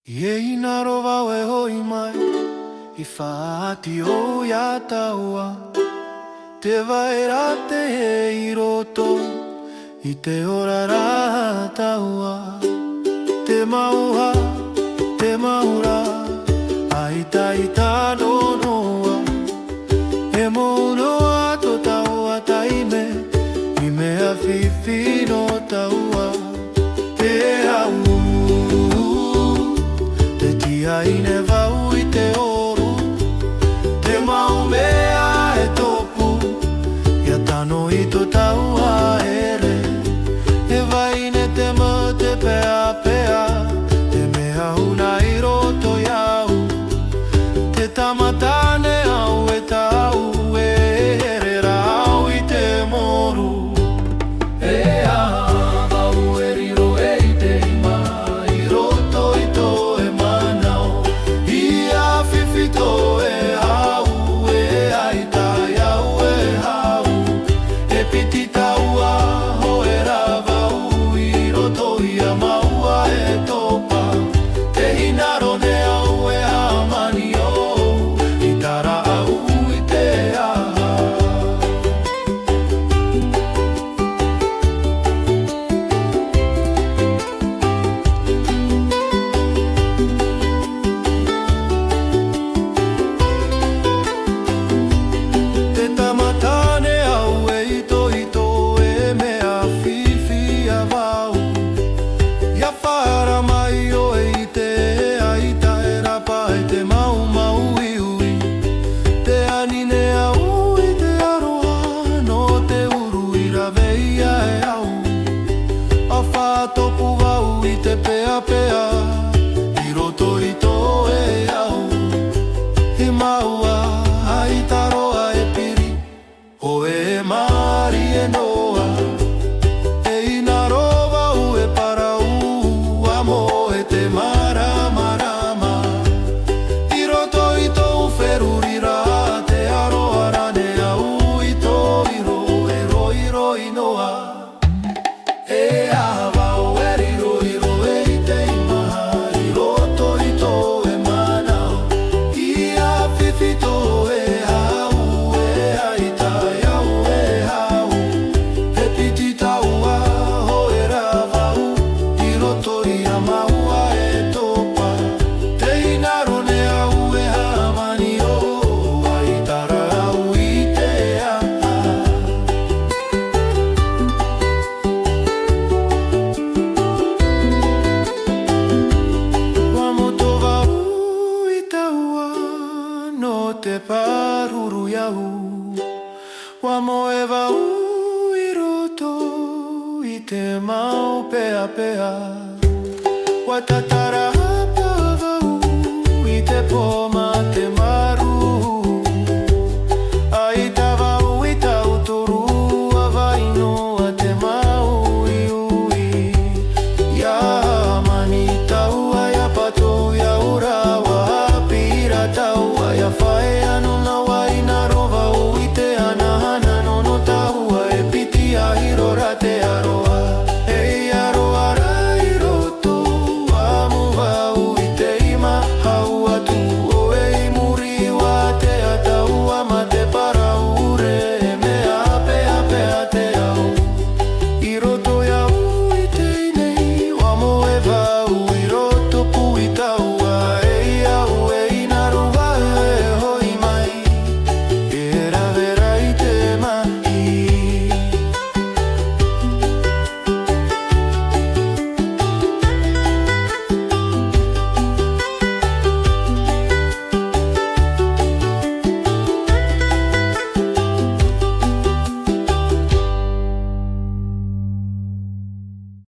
Iei nā rowa e hoi mai I whaati o ia taua Te waira te he I roto I te ora rā taua Te mauha, te maura Ai tai tā no noa E mounoa to taua taime I mea whiwhi no taua Te au Ai ne vau I te oru Te mau mea e topu Ia tano I to taua ere E vai ne te ma te pea pea Te mea una I roto iau Te tamatane au e tau E ere rau I te moru E a vau e riro e I te ima I roto I to e Fito e hau e ai tai au e hau E piti taua ho e ravau I roto I a maua e topa Te hinaro ne au e hamani o I tara au I te aha Topu wau I te pea pea I roto I tō e au He maua ai taroa e piri O e mari e noa E ina rowa u e parau Amo e te marama rama I roto I tō wherurira Te aroa rane au I tō iro E roi roi noa E ava te paruru iau Wa moe wau I roto I te mau pea pea Wa tatara